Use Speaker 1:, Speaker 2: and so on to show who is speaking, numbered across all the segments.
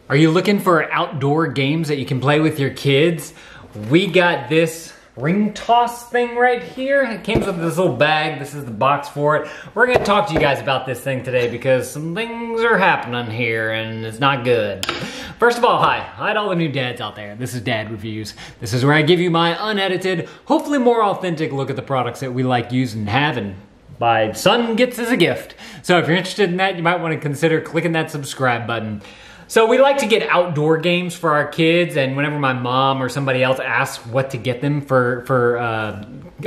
Speaker 1: Are you looking for outdoor games that you can play with your kids? We got this ring toss thing right here. It came with this little bag. This is the box for it. We're gonna talk to you guys about this thing today because some things are happening here and it's not good. First of all, hi to all the new dads out there. This is Dad Reviews. This is where I give you my unedited, hopefully more authentic look at the products that we like, use, and have, and my son gets as a gift. So if you're interested in that, you might want to consider clicking that subscribe button. So we like to get outdoor games for our kids, and whenever my mom or somebody else asks what to get them for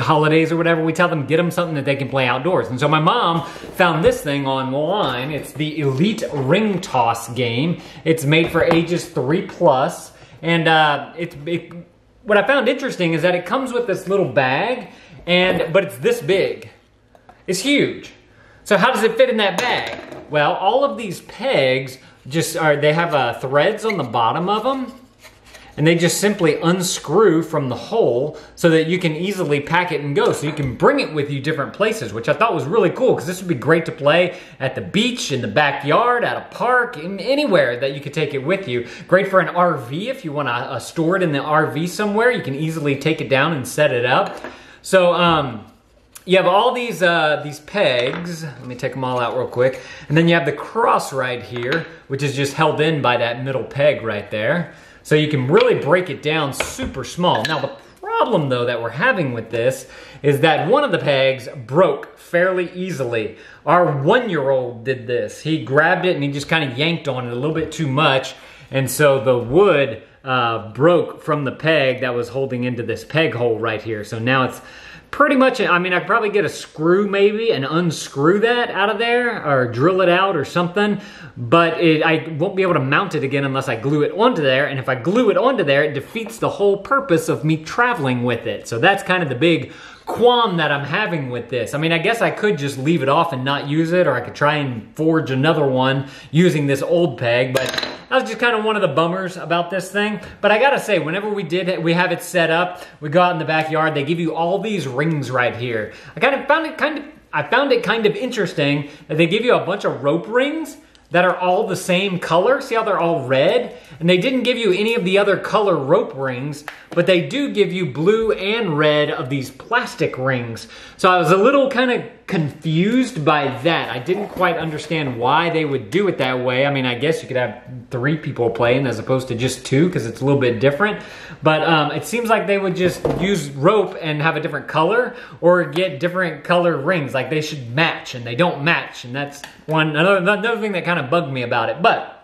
Speaker 1: holidays or whatever, we tell them get them something that they can play outdoors. And so my mom found this thing online. It's the Elite Ring Toss game. It's made for ages 3+, and what I found interesting is that it comes with this little bag, but it's this big. It's huge. So how does it fit in that bag? Well, all of these pegs they have threads on the bottom of them, and they just simply unscrew from the hole so that you can easily pack it and go. So you can bring it with you different places, which I thought was really cool because this would be great to play at the beach, in the backyard, at a park, anywhere that you could take it with you. Great for an RV if you want to store it in the RV somewhere. You can easily take it down and set it up. So you have all these pegs. Let me take them all out real quick. And then you have the cross right here, which is just held in by that middle peg right there. So you can really break it down super small. Now the problem though that we're having with this is that one of the pegs broke fairly easily. Our 1-year-old did this. He grabbed it and he just kind of yanked on it a little bit too much. And so the wood broke from the peg that was holding into this peg hole right here. So now it's pretty much, I mean, I could probably get a screw maybe and unscrew that out of there or drill it out or something, but I won't be able to mount it again unless I glue it onto there, and if I glue it onto there, it defeats the whole purpose of me traveling with it. So that's kind of the big qualm that I'm having with this. I mean, I guess I could just leave it off and not use it, or I could try and forge another one using this old peg, but that was just kind of one of the bummers about this thing. But I gotta say, whenever we have it set up, we go out in the backyard, they give you all these rings right here. I found it kind of interesting that they give you a bunch of rope rings that are all the same color. See how they're all red? And they didn't give you any of the other color rope rings, but they do give you blue and red of these plastic rings. So I was a little kind of confused by that. I didn't quite understand why they would do it that way. I mean, I guess you could have 3 people playing as opposed to just 2 because it's a little bit different. But it seems like they would just use rope and have a different color or get different color rings. Like they should match, and they don't match. And that's another thing that kind of bugged me about it. But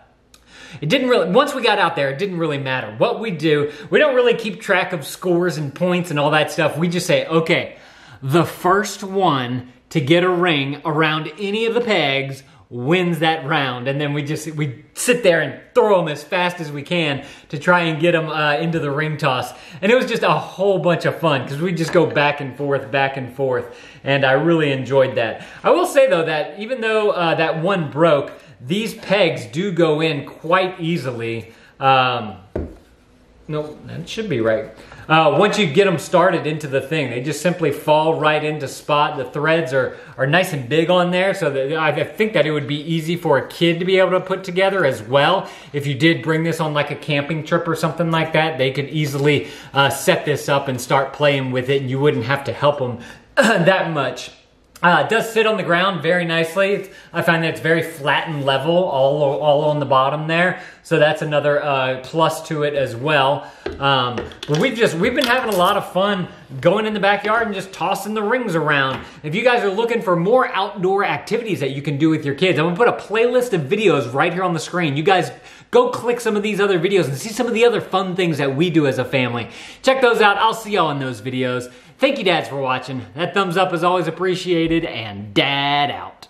Speaker 1: it didn't really, once we got out there, it didn't really matter. What we do, we don't really keep track of scores and points and all that stuff. We just say, okay, the first one to get a ring around any of the pegs wins that round. And then we sit there and throw them as fast as we can to try and get them into the ring toss. And it was just a whole bunch of fun because we just go back and forth. And I really enjoyed that. I will say though that even though that one broke, these pegs do go in quite easily. No, that should be right. Once you get them started into the thing, they just simply fall right into spot. The threads are nice and big on there, so that I think that it would be easy for a kid to be able to put together as well. If you did bring this on like a camping trip or something like that, they could easily set this up and start playing with it, and you wouldn't have to help them that much. It does sit on the ground very nicely. I find that it's very flat and level all on the bottom there. So that's another plus to it as well. But we've been having a lot of fun going in the backyard and just tossing the rings around. If you guys are looking for more outdoor activities that you can do with your kids, I'm gonna put a playlist of videos right here on the screen. You guys go click some of these other videos and see some of the other fun things that we do as a family. Check those out. I'll see y'all in those videos. Thank you, dads, for watching. That thumbs up is always appreciated, and Dad out.